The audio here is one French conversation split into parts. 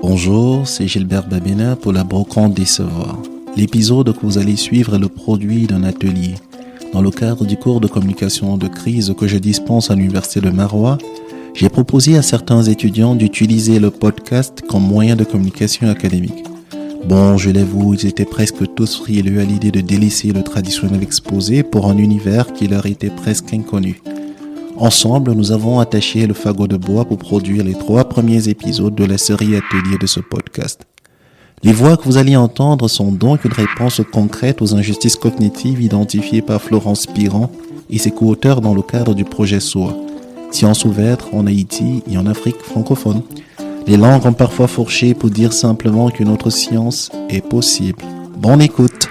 Bonjour, c'est Gilbert Babina pour la Brocante des Savoirs. L'épisode que vous allez suivre est le produit d'un atelier. Dans le cadre du cours de communication de crise que je dispense à l'Université de Maroua, j'ai proposé à certains étudiants d'utiliser le podcast comme moyen de communication académique. Bon, je l'avoue, ils étaient presque tous frileux à l'idée de délaisser le traditionnel exposé pour un univers qui leur était presque inconnu. Ensemble, nous avons attaché le fagot de bois pour produire les 3 premiers épisodes de la série atelier de ce podcast. Les voix que vous allez entendre sont donc une réponse concrète aux injustices cognitives identifiées par Florence Piran et ses co-auteurs dans le cadre du projet SOA, Sciences ouvertes en Haïti et en Afrique francophone. Les langues ont parfois fourché pour dire simplement qu'une autre science est possible. Bonne écoute!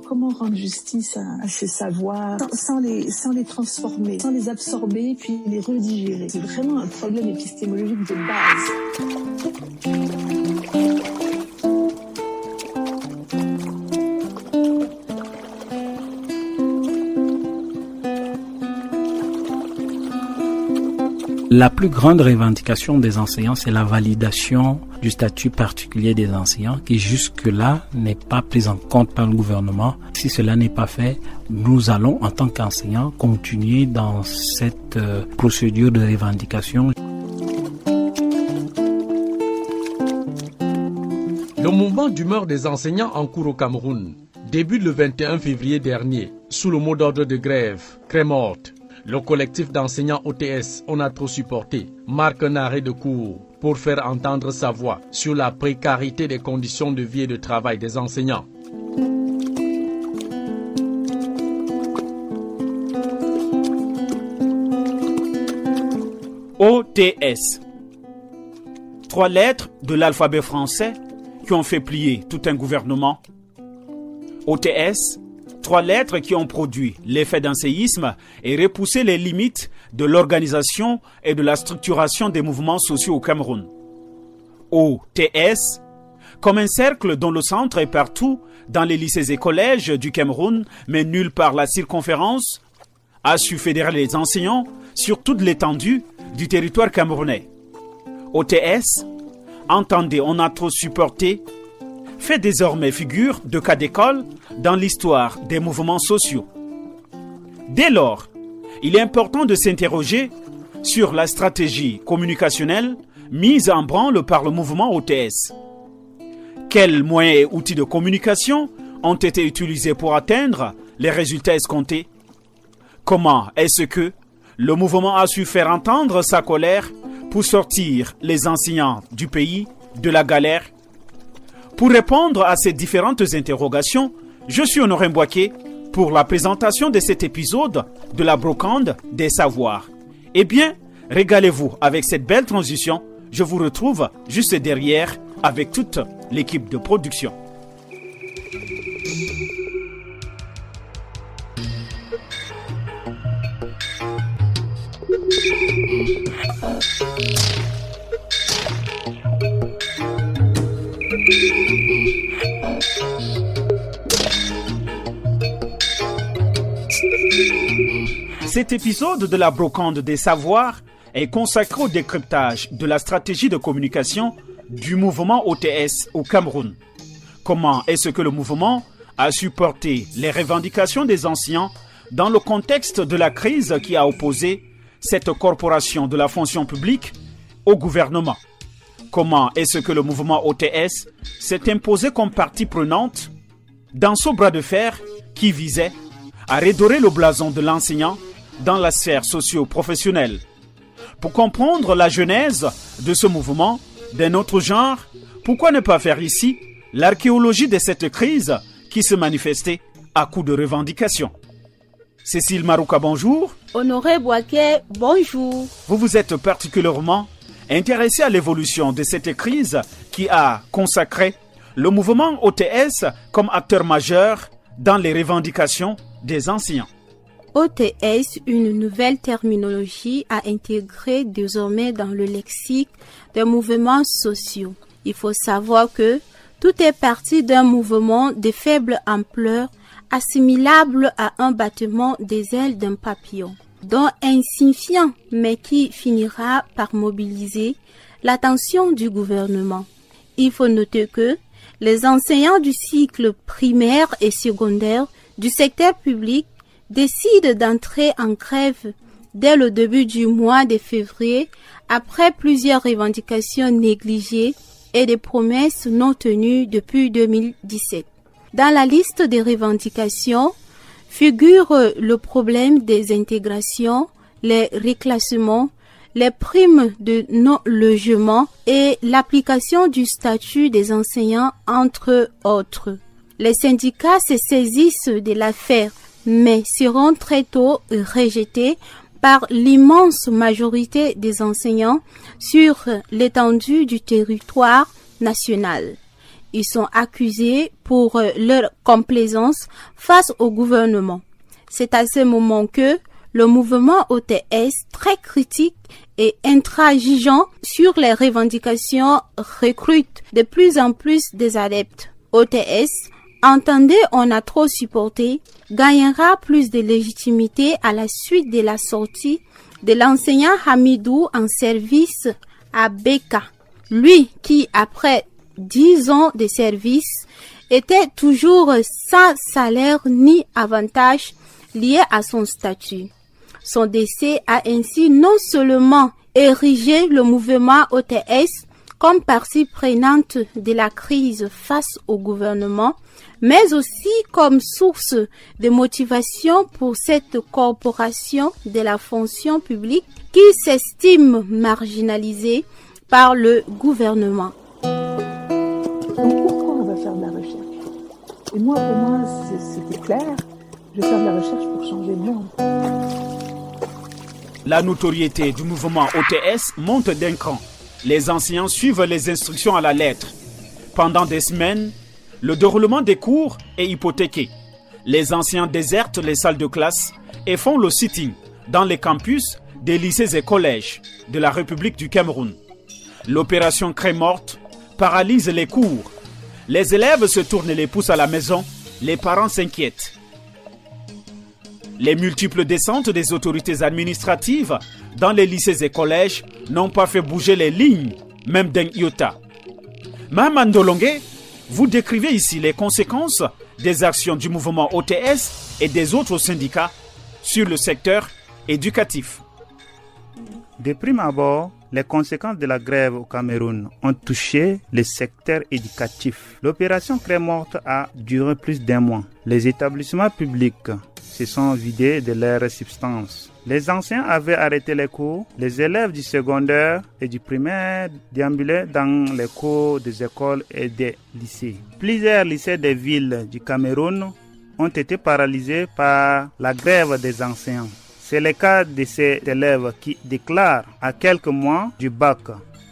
Comment rendre justice à ces savoirs sans les transformer, sans les absorber puis les redigérer. C'est vraiment un problème épistémologique de base. La plus grande revendication des enseignants, c'est la validation du statut particulier des enseignants qui jusque-là n'est pas pris en compte par le gouvernement. Si cela n'est pas fait, nous allons en tant qu'enseignants continuer dans cette procédure de revendication. Le mouvement d'humeur des enseignants en cours au Cameroun débute le 21 février dernier sous le mot d'ordre de grève « Crème morte ». Le collectif d'enseignants OTS, on a trop supporté, marque un arrêt de cours pour faire entendre sa voix sur la précarité des conditions de vie et de travail des enseignants. OTS. 3 lettres de l'alphabet français qui ont fait plier tout un gouvernement. OTS. 3 lettres qui ont produit l'effet d'un séisme et repoussé les limites de l'organisation et de la structuration des mouvements sociaux au Cameroun. OTS, comme un cercle dont le centre est partout dans les lycées et collèges du Cameroun, mais nulle part la circonférence, a su fédérer les enseignants sur toute l'étendue du territoire camerounais. OTS, entendez, on a trop supporté, fait désormais figure de cas d'école dans l'histoire des mouvements sociaux. Dès lors, il est important de s'interroger sur la stratégie communicationnelle mise en branle par le mouvement OTS. Quels moyens et outils de communication ont été utilisés pour atteindre les résultats escomptés? Comment est-ce que le mouvement a su faire entendre sa colère pour sortir les enseignants du pays de la galère? Pour répondre à ces différentes interrogations, je suis Honoré Mbouaké pour la présentation de cet épisode de la Brocante des Savoirs. Eh bien, régalez-vous avec cette belle transition. Je vous retrouve juste derrière avec toute l'équipe de production. Cet épisode de la Brocante des Savoirs est consacré au décryptage de la stratégie de communication du mouvement OTS au Cameroun. Comment est-ce que le mouvement a supporté les revendications des enseignants dans le contexte de la crise qui a opposé cette corporation de la fonction publique au gouvernement? Comment est-ce que le mouvement OTS s'est imposé comme partie prenante dans ce bras de fer qui visait à redorer le blason de l'enseignant dans la sphère socio-professionnelle? Pour comprendre la genèse de ce mouvement d'un autre genre, pourquoi ne pas faire ici l'archéologie de cette crise qui se manifestait à coups de revendications? Cécile Marouka, bonjour. Honoré Mbouaké, bonjour. Vous vous êtes particulièrement intéressé à l'évolution de cette crise qui a consacré le mouvement OTS comme acteur majeur dans les revendications des enseignants. OTS, une nouvelle terminologie à intégrer désormais dans le lexique des mouvements sociaux. Il faut savoir que Tout est parti d'un mouvement de faible ampleur, assimilable à un battement des ailes d'un papillon, dont insignifiant, mais qui finira par mobiliser l'attention du gouvernement. Il faut noter que les enseignants du cycle primaire et secondaire du secteur public décident d'entrer en grève dès le début du mois de février après plusieurs revendications négligées et des promesses non tenues depuis 2017. Dans la liste des revendications figure le problème des intégrations, les reclassements, les primes de non-logement et l'application du statut des enseignants, entre autres. Les syndicats se saisissent de l'affaire, mais seront très tôt rejetés par l'immense majorité des enseignants sur l'étendue du territoire national. Ils sont accusés pour leur complaisance face au gouvernement. C'est à ce moment que le mouvement OTS, très critique et intransigeant sur les revendications, recrute de plus en plus des adeptes. OTS, entendez, on a trop supporté, gagnera plus de légitimité à la suite de la sortie de l'enseignant Hamidou en service à Beka. Lui qui, après 10 ans de service, était toujours sans salaire ni avantage lié à son statut. Son décès a ainsi non seulement érigé le mouvement OTS comme partie prenante de la crise face au gouvernement, mais aussi comme source de motivation pour cette corporation de la fonction publique qui s'estime marginalisée par le gouvernement. Donc pourquoi on va faire de la recherche? Et moi, pour moi, c'était clair. Je vais faire de la recherche pour changer le monde. La notoriété du mouvement OTS monte d'un cran. Les enseignants suivent les instructions à la lettre. Pendant des semaines, le déroulement des cours est hypothéqué. Les enseignants désertent les salles de classe et font le sitting dans les campus des lycées et collèges de la République du Cameroun. L'opération Crème morte paralyse les cours. Les élèves se tournent les pouces à la maison. Les parents s'inquiètent. Les multiples descentes des autorités administratives dans les lycées et collèges n'ont pas fait bouger les lignes, même d'un iota. Mahaman Dolongue, vous décrivez ici les conséquences des actions du mouvement OTS et des autres syndicats sur le secteur éducatif. De prime abord, les conséquences de la grève au Cameroun ont touché le secteur éducatif. L'opération Crème morte a duré plus d'un mois. Les établissements publics se sont vidés de leurs substances. Les enseignants avaient arrêté les cours. Les élèves du secondaire et du primaire déambulaient dans les cours des écoles et des lycées. Plusieurs lycées des villes du Cameroun ont été paralysés par la grève des enseignants. C'est le cas de ces élèves qui déclarent à quelques mois du bac: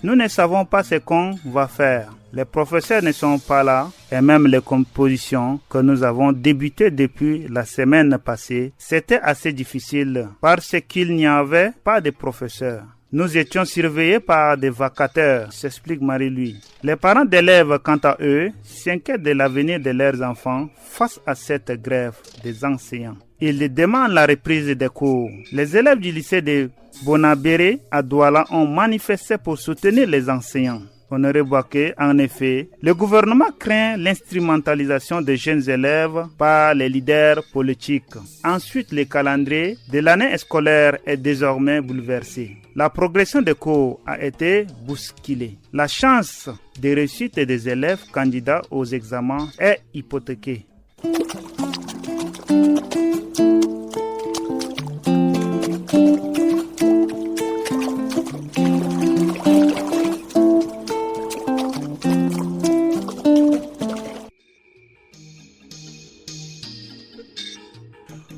nous ne savons pas ce qu'on va faire. Les professeurs ne sont pas là et même les compositions que nous avons débutées depuis la semaine passée, c'était assez difficile parce qu'il n'y avait pas de professeurs. Nous étions surveillés par des vacataires, s'explique Marie-Louis. Les parents d'élèves, quant à eux, s'inquiètent de l'avenir de leurs enfants face à cette grève des enseignants. Ils demandent la reprise des cours. Les élèves du lycée de Bonabéré à Douala ont manifesté pour soutenir les enseignants. Honoré Bouaké, en effet, le gouvernement craint l'instrumentalisation des jeunes élèves par les leaders politiques. Ensuite, le calendrier de l'année scolaire est désormais bouleversé. La progression des cours a été bousculée. La chance de réussite des élèves candidats aux examens est hypothéquée.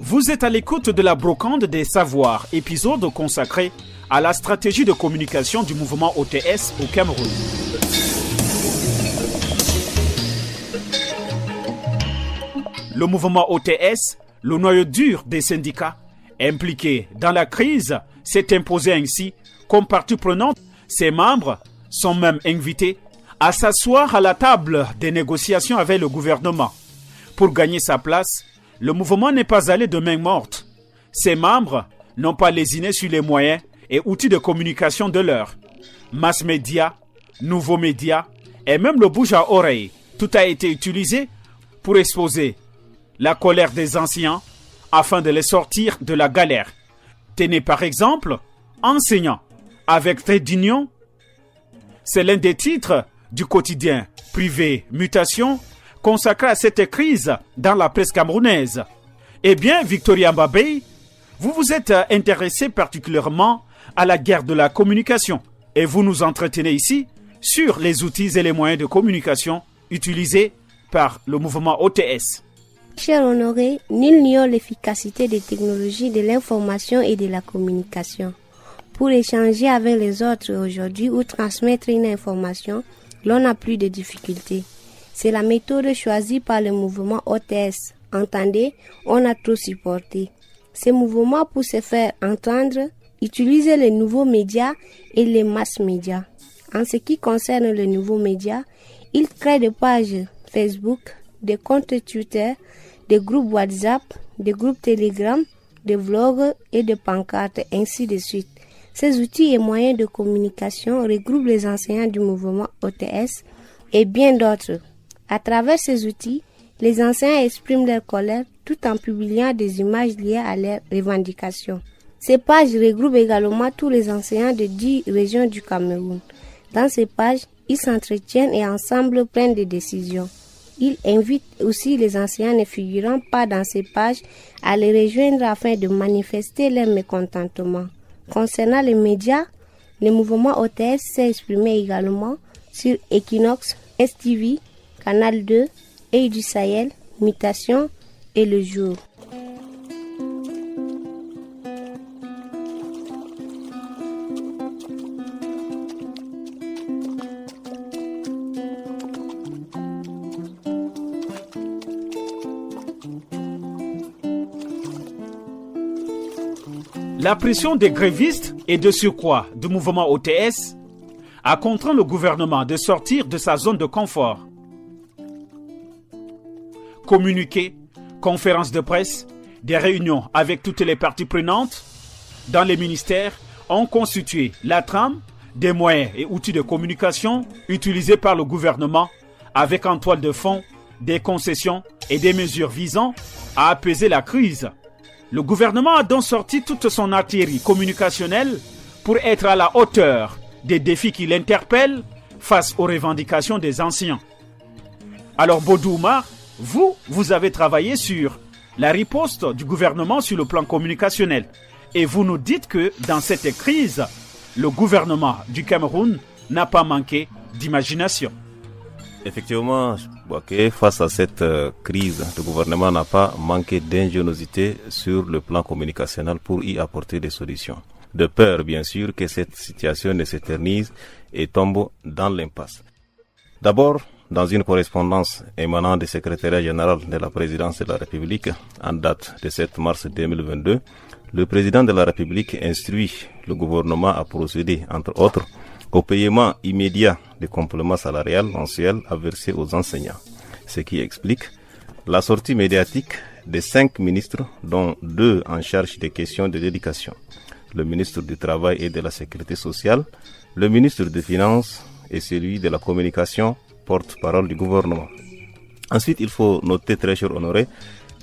Vous êtes à l'écoute de la brocante des savoirs, épisode consacré à la stratégie de communication du mouvement OTS au Cameroun. Le mouvement OTS, le noyau dur des syndicats, impliqués dans la crise, s'est imposé ainsi comme partie prenante. Ses membres sont même invités à s'asseoir à la table des négociations avec le gouvernement. Pour gagner sa place, le mouvement n'est pas allé de main morte. Ses membres n'ont pas lésiné sur les moyens et outils de communication de l'heure. Mass médias, nouveaux médias et même le bouche à oreille, tout a été utilisé pour exposer la colère des anciens afin de les sortir de la galère. Tenez par exemple, enseignants avec trait d'union. C'est l'un des titres du quotidien privé Mutation consacré à cette crise dans la presse camerounaise. Eh bien, Victoria Mbabey, vous vous êtes intéressé particulièrement à la guerre de la communication et vous nous entretenez ici sur les outils et les moyens de communication utilisés par le mouvement OTS. Cher Honoré, nul n'ignore l'efficacité des technologies de l'information et de la communication. Pour échanger avec les autres aujourd'hui ou transmettre une information, l'on n'a plus de difficultés. C'est la méthode choisie par le mouvement OTS. Entendez, on a trop supporté. Ce mouvement, pour se faire entendre, utilise les nouveaux médias et les mass médias. En ce qui concerne les nouveaux médias, il crée des pages Facebook, des comptes Twitter, des groupes WhatsApp, des groupes Telegram, des vlogs et des pancartes, ainsi de suite. Ces outils et moyens de communication regroupent les enseignants du mouvement OTS et bien d'autres. À travers ces outils, les enseignants expriment leur colère tout en publiant des images liées à leurs revendications. Ces pages regroupent également tous les enseignants de 10 régions du Cameroun. Dans ces pages, ils s'entretiennent et ensemble prennent des décisions. Ils invitent aussi les enseignants ne figurant pas dans ces pages à les rejoindre afin de manifester leur mécontentement. Concernant les médias, le mouvement OTS s'est exprimé également sur Equinox, STV, Canal 2, Œil du Sahel, Mutation et Le Jour. La pression des grévistes et de surcroît du mouvement OTS a contraint le gouvernement de sortir de sa zone de confort. Communiqués, conférences de presse, des réunions avec toutes les parties prenantes dans les ministères ont constitué la trame des moyens et outils de communication utilisés par le gouvernement avec en toile de fond des concessions et des mesures visant à apaiser la crise. Le gouvernement a donc sorti toute son artillerie communicationnelle pour être à la hauteur des défis qui l'interpellent face aux revendications des enseignants. Alors Bodou Oumar, vous avez travaillé sur la riposte du gouvernement sur le plan communicationnel. Et vous nous dites que dans cette crise, le gouvernement du Cameroun n'a pas manqué d'imagination. Effectivement, face à cette crise, le gouvernement n'a pas manqué d'ingéniosité sur le plan communicationnel pour y apporter des solutions. De peur, bien sûr, que cette situation ne s'éternise et tombe dans l'impasse. D'abord, dans une correspondance émanant du secrétariat général de la présidence de la République, en date de 7 mars 2022, le président de la République instruit le gouvernement à procéder, entre autres, au paiement immédiat des compléments salariales mensuels à verser aux enseignants. Ce qui explique la sortie médiatique de 5 ministres, dont 2 en charge des questions de l'éducation. Le ministre du Travail et de la Sécurité sociale, le ministre des Finances et celui de la Communication, porte-parole du gouvernement. Ensuite, il faut noter, très cher Honoré,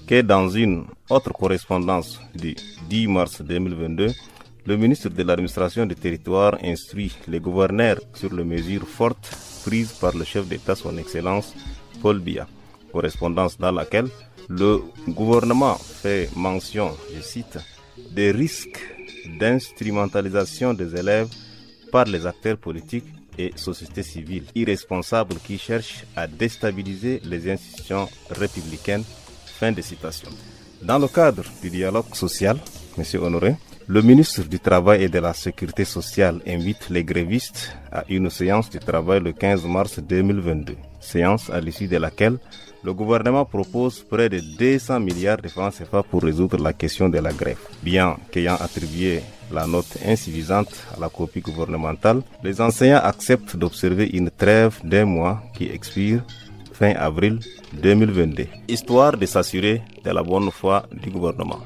que dans une autre correspondance du 10 mars 2022, le ministre de l'administration du territoire instruit les gouverneurs sur les mesures fortes prises par le chef d'État, son Excellence Paul Biya. Correspondance dans laquelle le gouvernement fait mention, je cite, des risques d'instrumentalisation des élèves par les acteurs politiques et sociétés civiles irresponsables qui cherchent à déstabiliser les institutions républicaines. Fin de citation. Dans le cadre du dialogue social, M. Honoré, Le ministre du Travail et de la Sécurité sociale invite les grévistes à une séance de travail le 15 mars 2022. Séance à l'issue de laquelle le gouvernement propose près de 200 milliards de francs CFA pour résoudre la question de la grève. Bien qu'ayant attribué la note insuffisante à la copie gouvernementale, les enseignants acceptent d'observer une trêve d'1 mois qui expire fin avril 2022, histoire de s'assurer de la bonne foi du gouvernement.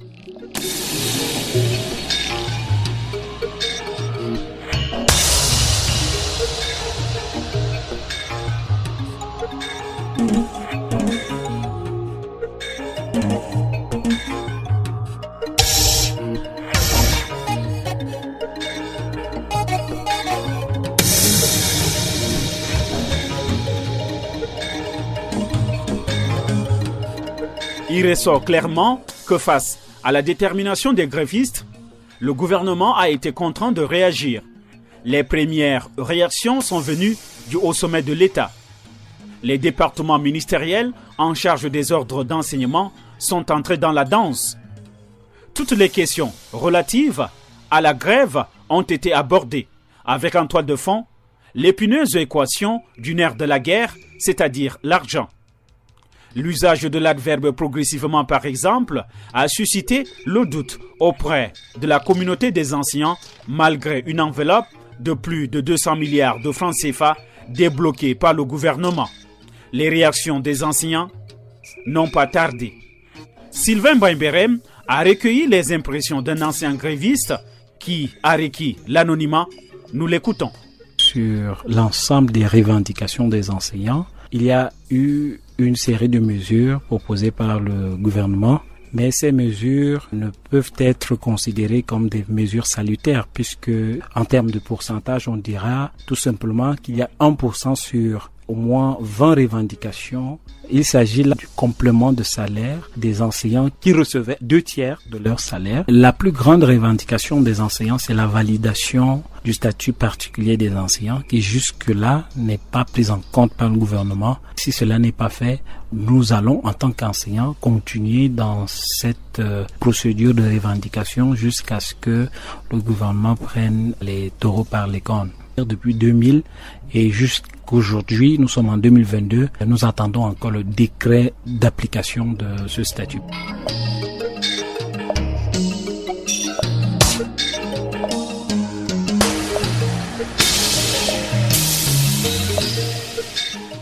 Il ressort clairement que face à la détermination des grévistes, le gouvernement a été contraint de réagir. Les premières réactions sont venues du haut sommet de l'État. Les départements ministériels en charge des ordres d'enseignement sont entrés dans la danse. Toutes les questions relatives à la grève ont été abordées, avec en toile de fond l'épineuse équation du nerf de la guerre, c'est-à-dire l'argent. L'usage de l'adverbe progressivement, par exemple, a suscité le doute auprès de la communauté des enseignants, malgré une enveloppe de plus de 200 milliards de francs CFA débloquée par le gouvernement. Les réactions des enseignants n'ont pas tardé. Sylvain Baimberem a recueilli les impressions d'un ancien gréviste qui a requis l'anonymat. Nous l'écoutons. Sur l'ensemble des revendications des enseignants, il y a eu une série de mesures proposées par le gouvernement, mais ces mesures ne peuvent être considérées comme des mesures salutaires puisque, en termes de pourcentage, on dira tout simplement qu'il y a 1% sur au moins 20 revendications. Il s'agit là du complément de salaire des enseignants qui recevaient 2/3 de leur salaire. La plus grande revendication des enseignants, c'est la validation du statut particulier des enseignants qui jusque-là n'est pas prise en compte par le gouvernement. Si cela n'est pas fait, nous allons en tant qu'enseignants continuer dans cette procédure de revendication jusqu'à ce que le gouvernement prenne les taureaux par les cornes. Depuis 2000 et jusqu'aujourd'hui, nous sommes en 2022, nous attendons encore le décret d'application de ce statut.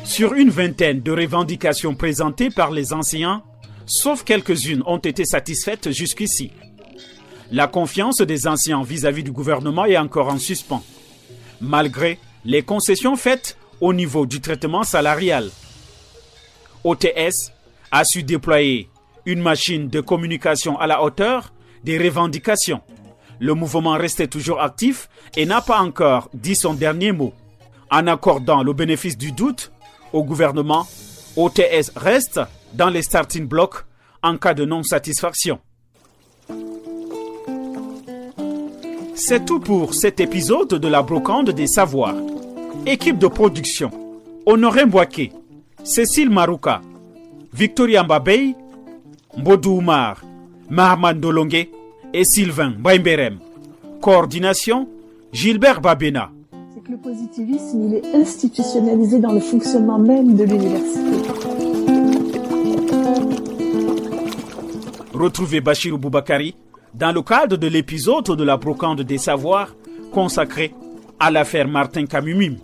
Sur une vingtaine de revendications présentées par les enseignants, sauf quelques-unes ont été satisfaites jusqu'ici. La confiance des enseignants vis-à-vis du gouvernement est encore en suspens, malgré les concessions faites au niveau du traitement salarial. OTS a su déployer une machine de communication à la hauteur des revendications. Le mouvement restait toujours actif et n'a pas encore dit son dernier mot. En accordant le bénéfice du doute au gouvernement, OTS reste dans les starting blocks en cas de non-satisfaction. C'est tout pour cet épisode de la brocante des savoirs. Équipe de production: Honoré Mbouaké, Cécile Marouka, Victoria Mbabey, Mbodou Oumar, Mahamad Dolongue et Sylvain Baimberem. Coordination: Gilbert Babena. C'est que le positivisme, il est institutionnalisé dans le fonctionnement même de l'université. Retrouvez Bachirou Boubakari dans le cadre de l'épisode de la brocante des savoirs consacré à l'affaire Martin Kamumim.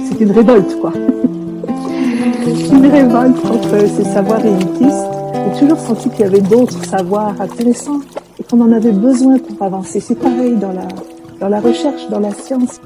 C'est une révolte, quoi. Une révolte contre ces savoirs élitistes. J'ai toujours senti qu'il y avait d'autres savoirs intéressants et qu'on en avait besoin pour avancer. C'est pareil dans la recherche, dans la science.